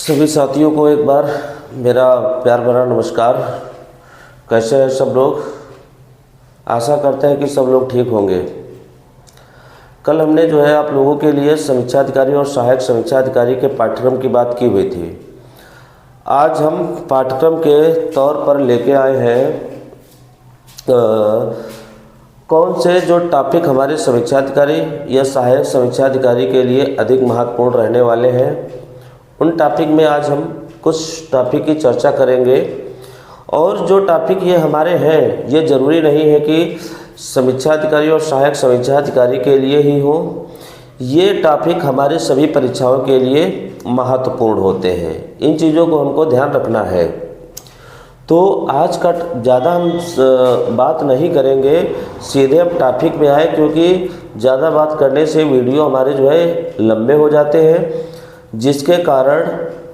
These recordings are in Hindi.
सभी साथियों को एक बार मेरा प्यार भरा नमस्कार। कैसे हैं सब लोग? आशा करते हैं कि सब लोग ठीक होंगे। कल हमने जो है आप लोगों के लिए समीक्षा अधिकारी और सहायक समीक्षा अधिकारी के पाठ्यक्रम की बात की हुई थी। आज हम पाठ्यक्रम के तौर पर लेके आए हैं कौन से जो टॉपिक हमारे समीक्षा अधिकारी या सहायक समीक्षा अधिकारी के लिए अधिक महत्वपूर्ण रहने वाले हैं। उन टॉपिक में आज हम कुछ टॉपिक की चर्चा करेंगे। और जो टॉपिक ये हमारे हैं, ये ज़रूरी नहीं है कि समीक्षा अधिकारी और सहायक समीक्षा अधिकारी के लिए ही हो। ये टॉपिक हमारे सभी परीक्षाओं के लिए महत्वपूर्ण होते हैं। इन चीज़ों को हमको ध्यान रखना है। तो आज का ज़्यादा हम बात नहीं करेंगे, सीधे हम टॉपिक में आए, क्योंकि ज़्यादा बात करने से वीडियो हमारे जो है लंबे हो जाते हैं, जिसके कारण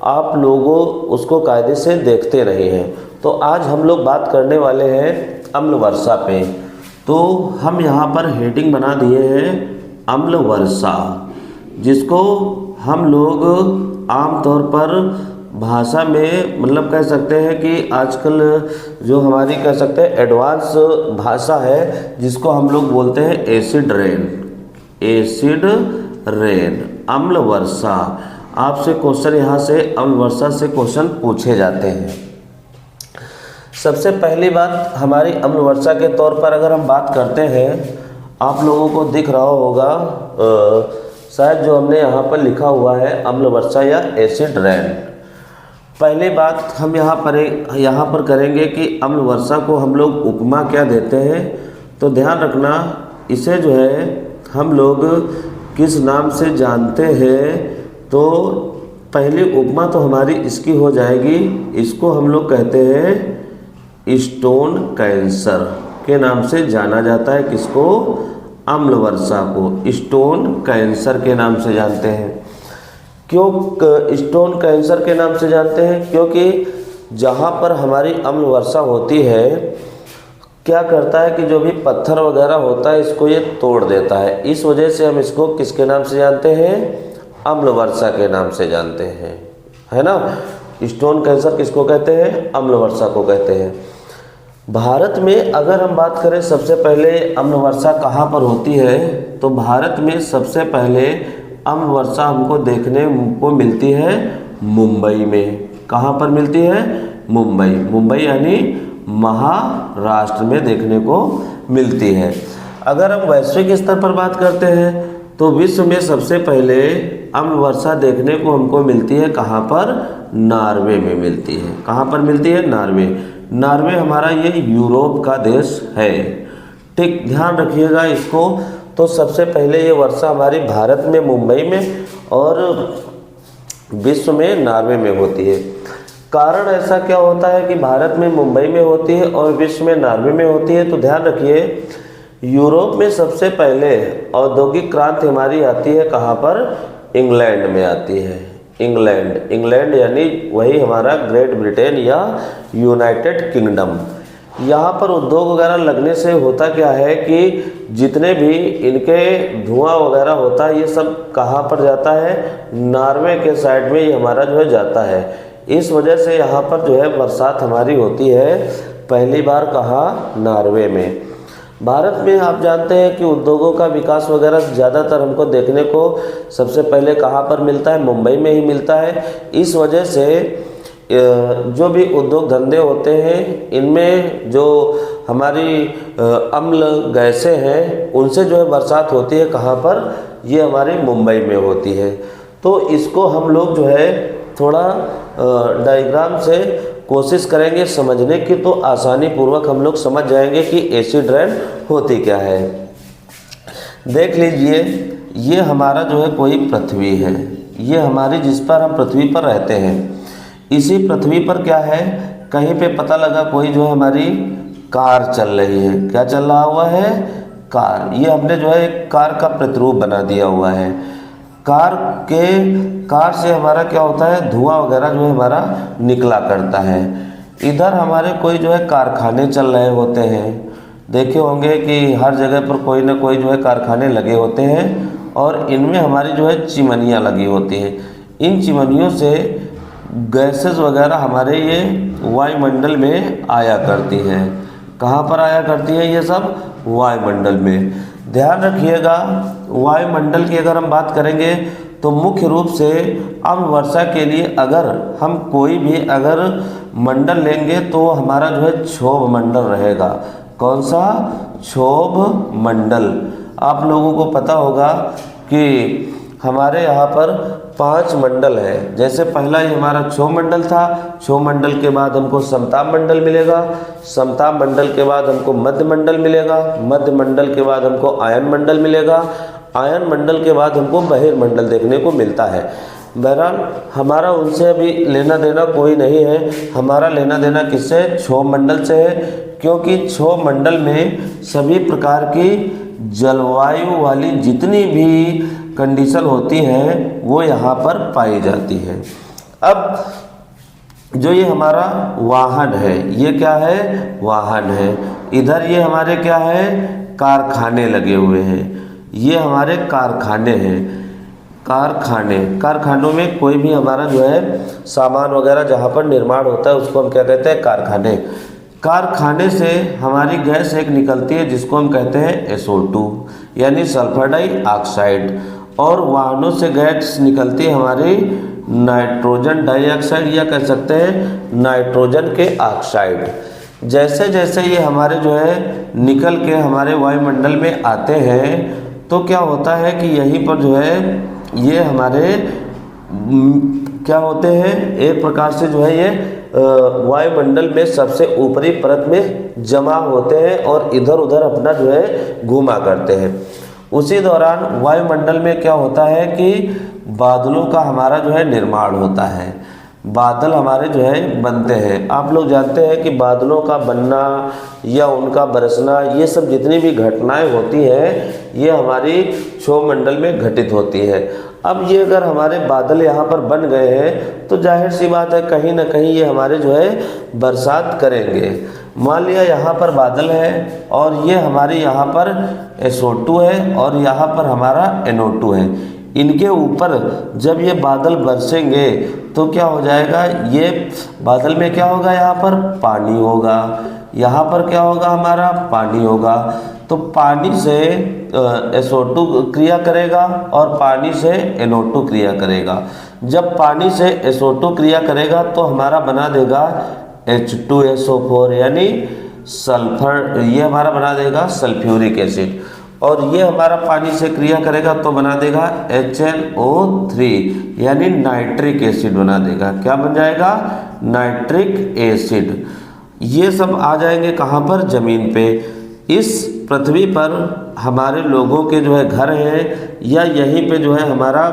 आप लोगों उसको कायदे से देखते नहीं हैं। तो आज हम लोग बात करने वाले हैं अम्ल वर्षा पे। तो हम यहाँ पर हेडिंग बना दिए हैं अम्ल वर्षा, जिसको हम लोग आमतौर पर भाषा में मतलब कह सकते हैं कि आजकल जो हमारी कह सकते हैं एडवांस भाषा है, जिसको हम लोग बोलते हैं एसिड रेन। एसिड रेन, अम्ल वर्षा। आपसे क्वेश्चन यहाँ से अम्ल वर्षा से क्वेश्चन पूछे जाते हैं। सबसे पहली बात हमारी अम्ल वर्षा के तौर पर अगर हम बात करते हैं, आप लोगों को दिख रहा होगा शायद जो हमने यहाँ पर लिखा हुआ है अम्ल वर्षा या एसिड रेन। पहली बात हम यहाँ पर करेंगे कि अम्ल वर्षा को हम लोग उपमा क्या देते हैं। तो ध्यान रखना, इसे जो है हम लोग किस नाम से जानते हैं। तो पहली उपमा तो हमारी इसकी हो जाएगी, इसको हम लोग कहते हैं स्टोन कैंसर के नाम से जाना जाता है। किसको? अम्ल वर्षा को स्टोन कैंसर के नाम से जानते हैं। क्यों स्टोन कैंसर के नाम से जानते हैं? क्योंकि जहाँ पर हमारी अम्ल वर्षा होती है, क्या करता है कि जो भी पत्थर वगैरह होता है इसको ये तोड़ देता है। इस वजह से हम इसको किसके नाम से जानते हैं? अम्ल वर्षा के नाम से जानते हैं, है ना। स्टोन कैंसर किसको कहते हैं? अम्ल वर्षा को कहते हैं। भारत में अगर हम बात करें सबसे पहले अम्ल वर्षा कहाँ पर होती है, तो भारत में सबसे पहले अम्ल वर्षा हमको देखने को मिलती है मुंबई में। कहाँ पर मिलती है? मुंबई। मुंबई यानी महाराष्ट्र में देखने को मिलती है। अगर हम वैश्विक स्तर पर बात करते हैं, तो विश्व में सबसे पहले अम्ल वर्षा देखने को हमको मिलती है कहाँ पर? नॉर्वे में मिलती है। कहाँ पर मिलती है? नॉर्वे। नॉर्वे हमारा ये यूरोप का देश है। ठीक, ध्यान रखिएगा इसको। तो सबसे पहले ये वर्षा हमारी भारत में मुंबई में और विश्व में नॉर्वे में होती है। कारण ऐसा क्या होता है कि भारत में मुंबई में होती है और विश्व में नॉर्वे में होती है? तो ध्यान रखिए, यूरोप में सबसे पहले औद्योगिक क्रांति हमारी आती है कहाँ पर? इंग्लैंड में आती है। इंग्लैंड यानी वही हमारा ग्रेट ब्रिटेन या यूनाइटेड किंगडम। यहाँ पर उद्योग वगैरह लगने से होता क्या है कि जितने भी इनके धुआं वगैरह होता है, ये सब कहाँ पर जाता है? नॉर्वे के साइड में ये हमारा जो है जाता है। इस वजह से यहाँ पर जो है बरसात हमारी होती है पहली बार कहाँ? नॉर्वे में। भारत में आप जानते हैं कि उद्योगों का विकास वगैरह ज़्यादातर हमको देखने को सबसे पहले कहाँ पर मिलता है? मुंबई में ही मिलता है। इस वजह से जो भी उद्योग धंधे होते हैं, इनमें जो हमारी अम्ल गैसें हैं, उनसे जो है बरसात होती है कहाँ पर? ये हमारी मुंबई में होती है। तो इसको हम लोग जो है थोड़ा डायग्राम से कोशिश करेंगे समझने की, तो आसानी पूर्वक हम लोग समझ जाएंगे कि एसिड रेन होती क्या है। देख लीजिए, ये हमारा जो है कोई पृथ्वी है, ये हमारी जिस पर हम पृथ्वी पर रहते हैं। इसी पृथ्वी पर क्या है, कहीं पे पता लगा कोई जो है हमारी कार चल रही है। क्या चल रहा हुआ है? कार। ये हमने जो है एक कार का प्रतिरूप बना दिया हुआ है। कार से हमारा क्या होता है? धुआं वगैरह जो है हमारा निकला करता है। इधर हमारे कोई जो है कारखाने चल रहे होते हैं। देखे होंगे कि हर जगह पर कोई ना कोई जो है कारखाने लगे होते हैं और इनमें हमारी जो है चिमनियाँ लगी होती हैं। इन चिमनियों से गैसेस वगैरह हमारे ये वायुमंडल में आया करती हैं। कहाँ पर आया करती हैं ये सब? वायुमंडल में। ध्यान रखिएगा, वायुमंडल की अगर हम बात करेंगे तो मुख्य रूप से अम्ल वर्षा के लिए अगर हम कोई भी अगर मंडल लेंगे तो हमारा जो है क्षोभ मंडल रहेगा। कौन सा? क्षोभ मंडल। आप लोगों को पता होगा कि हमारे यहाँ पर 5 मंडल है। जैसे पहला ही हमारा क्षोभ मंडल था, क्षोभ मंडल के बाद हमको समताप मंडल मिलेगा, समताप मंडल के बाद हमको मध्य मंडल मिलेगा, मध्य मंडल के बाद हमको आयन मंडल मिलेगा, आयन मंडल के बाद हमको बहिर्मंडल देखने को मिलता है। बहरहाल हमारा उनसे अभी लेना देना कोई नहीं है, हमारा लेना देना किससे? क्षोभ मंडल से है, क्योंकि क्षोभ मंडल में सभी प्रकार की जलवायु वाली जितनी भी कंडीशन होती हैं वो यहाँ पर पाई जाती हैं। अब जो ये हमारा वाहन है, ये क्या है? वाहन है। इधर ये हमारे क्या है? कारखाने लगे हुए हैं। ये हमारे कारखाने हैं। कारखानों में कोई भी हमारा जो है सामान वगैरह जहाँ पर निर्माण होता है उसको हम क्या कहते हैं? कारखाने। कारखाने से हमारी गैस एक निकलती है जिसको हम कहते हैं SO2 यानी सल्फर डाइऑक्साइड, और वाहनों से गैस निकलती है हमारी नाइट्रोजन डाइऑक्साइड या कह सकते हैं नाइट्रोजन के ऑक्साइड। जैसे जैसे ये हमारे जो है निकल के हमारे वायुमंडल में आते हैं तो क्या होता है कि यहीं पर जो है ये हमारे क्या होते हैं? एक प्रकार से जो है ये वायुमंडल में सबसे ऊपरी परत में जमा होते हैं और इधर उधर अपना जो है घूमा करते हैं। उसी दौरान वायुमंडल में क्या होता है कि बादलों का हमारा जो है निर्माण होता है। बादल हमारे जो है बनते हैं। आप लोग जानते हैं कि बादलों का बनना या उनका बरसना, ये सब जितनी भी घटनाएं होती हैं ये हमारी क्षोभ मंडल में घटित होती है। अब ये अगर हमारे बादल यहाँ पर बन गए हैं तो जाहिर सी बात है कहीं ना कहीं ये हमारे जो है बरसात करेंगे। मान लिया यहाँ पर बादल है और ये हमारे यहाँ पर SO2 है और यहाँ पर हमारा NO2 है। इनके ऊपर जब ये बादल बरसेंगे तो क्या हो जाएगा? ये बादल में क्या होगा? यहाँ पर पानी होगा, यहाँ पर क्या होगा? हमारा पानी होगा। तो पानी से SO2 क्रिया करेगा और पानी से NO2 क्रिया करेगा। जब पानी से SO2 क्रिया करेगा तो हमारा बना देगा H2SO4 यानी सल्फर, ये हमारा बना देगा सल्फ्यूरिक एसिड, और ये हमारा पानी से क्रिया करेगा तो बना देगा HNO3 यानी नाइट्रिक एसिड बना देगा। क्या बन जाएगा? Nitric acid. ये सब आ जाएंगे कहाँ पर? ज़मीन पे। इस पृथ्वी पर हमारे लोगों के जो है घर हैं या यहीं पे जो है हमारा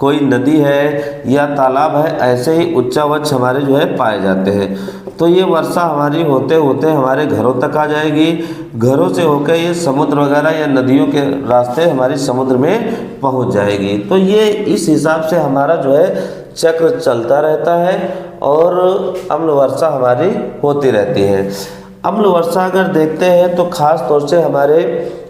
कोई नदी है या तालाब है, ऐसे ही उच्चावच हमारे जो है पाए जाते हैं। तो ये वर्षा हमारी होते होते हमारे घरों तक आ जाएगी, घरों से होकर ये समुद्र वगैरह या नदियों के रास्ते हमारी समुद्र में पहुंच जाएगी। तो ये इस हिसाब से हमारा जो है चक्र चलता रहता है और अम्ल वर्षा हमारी होती रहती है। अम्ल वर्षा अगर देखते हैं तो ख़ास तौर से हमारे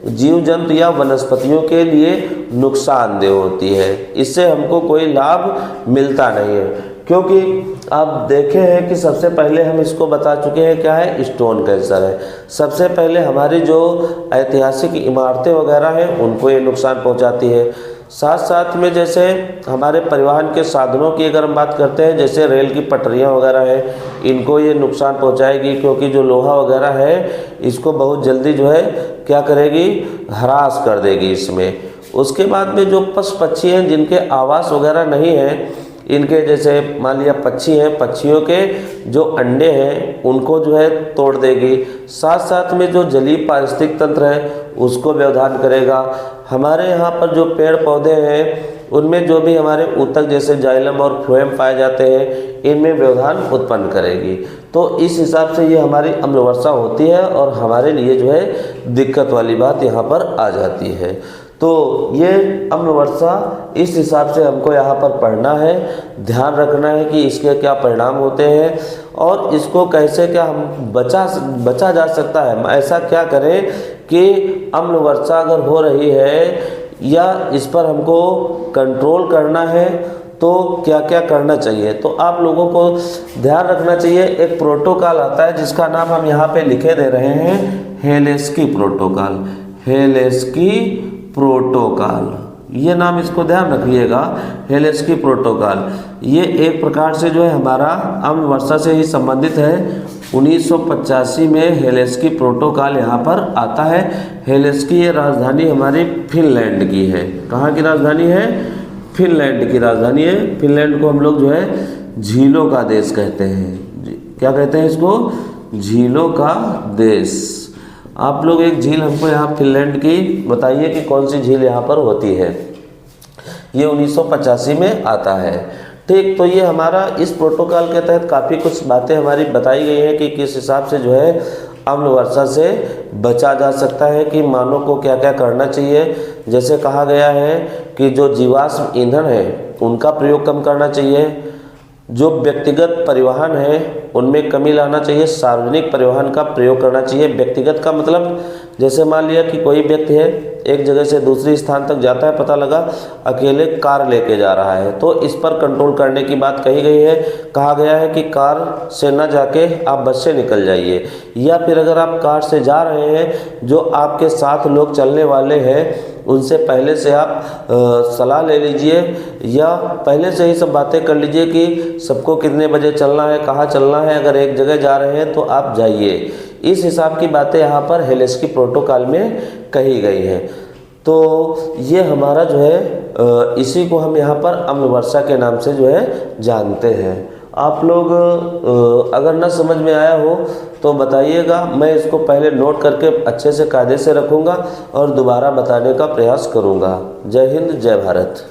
जीव जंतु या वनस्पतियों के लिए नुकसानदेह होती है। इससे हमको कोई लाभ मिलता नहीं है, क्योंकि आप देखे हैं कि सबसे पहले हम इसको बता चुके हैं क्या है? स्टोन कैंसर है। सबसे पहले हमारी जो ऐतिहासिक इमारतें वगैरह हैं उनको ये नुकसान पहुंचाती है। साथ साथ में जैसे हमारे परिवहन के साधनों की अगर हम बात करते हैं, जैसे रेल की पटरियां वगैरह हैं, इनको ये नुकसान पहुंचाएगी, क्योंकि जो लोहा वगैरह है इसको बहुत जल्दी जो है क्या करेगी? ह्रास कर देगी इसमें। उसके बाद में जो पशु पक्षी हैं जिनके आवास वगैरह नहीं है, इनके जैसे मान लिया पक्षी हैं, पक्षियों के जो अंडे हैं उनको जो है तोड़ देगी। साथ साथ में जो जलीय पारिस्थितिक तंत्र है उसको व्यवधान करेगा। हमारे यहाँ पर जो पेड़ पौधे हैं उनमें जो भी हमारे ऊतक जैसे जाइलम और फ्लोएम पाए जाते हैं, इनमें व्यवधान उत्पन्न करेगी। तो इस हिसाब से ये हमारी अम्ल वर्षा होती है और हमारे लिए जो है दिक्कत वाली बात यहाँ पर आ जाती है। तो ये अम्ल वर्षा इस हिसाब से हमको यहाँ पर पढ़ना है, ध्यान रखना है कि इसके क्या परिणाम होते हैं और इसको कैसे क्या हम बचा जा सकता है। हम ऐसा क्या करें कि अम्ल वर्षा अगर हो रही है या इस पर हमको कंट्रोल करना है तो क्या क्या करना चाहिए। तो आप लोगों को ध्यान रखना चाहिए, एक प्रोटोकॉल आता है जिसका नाम हम यहाँ पे लिखे दे रहे हैं, हेलेंस्की प्रोटोकॉल। हेलेंस्की प्रोटोकॉल, ये नाम इसको ध्यान रखिएगा, हेलेंस्की प्रोटोकॉल। ये एक प्रकार से जो है हमारा अम्ल वर्षा से ही संबंधित है। 1985 में हेलेंस्की प्रोटोकॉल यहाँ पर आता है। हेलेंस्की ये राजधानी हमारी फिनलैंड की है। कहाँ की राजधानी है? फिनलैंड की राजधानी है। फिनलैंड को हम लोग जो है झीलों का देश कहते हैं। क्या कहते हैं इसको? झीलों का देश। आप लोग एक झील हमको यहाँ फिनलैंड की बताइए कि कौन सी झील यहाँ पर होती है। ये 1985 में आता है। ठीक, तो ये हमारा इस प्रोटोकॉल के तहत काफ़ी कुछ बातें हमारी बताई गई हैं कि किस हिसाब से जो है अम्ल वर्षा से बचा जा सकता है, कि मानव को क्या क्या करना चाहिए। जैसे कहा गया है कि जो जीवाश्म ईंधन है उनका प्रयोग कम करना चाहिए, जो व्यक्तिगत परिवहन है उनमें कमी लाना चाहिए, सार्वजनिक परिवहन का प्रयोग करना चाहिए। व्यक्तिगत का मतलब जैसे मान लिया कि कोई व्यक्ति है एक जगह से दूसरी स्थान तक जाता है, पता लगा अकेले कार लेके जा रहा है, तो इस पर कंट्रोल करने की बात कही गई है। कहा गया है कि कार से न जाके आप बस से निकल जाइए, या फिर अगर आप कार से जा रहे हैं, जो आपके साथ लोग चलने वाले हैं उनसे पहले से आप सलाह ले लीजिए, या पहले से ही सब बातें कर लीजिए कि सबको कितने बजे चलना है, कहाँ चलना है। अगर एक जगह जा रहे हैं तो आप जाइए। इस हिसाब की बातें यहाँ पर हेलेंस्की प्रोटोकॉल में कही गई हैं। तो ये हमारा जो है इसी को हम यहाँ पर अम्ल वर्षा के नाम से जो है जानते हैं। आप लोग अगर ना समझ में आया हो तो बताइएगा, मैं इसको पहले नोट करके अच्छे से कायदे से रखूँगा और दोबारा बताने का प्रयास करूँगा। जय हिंद, जय भारत।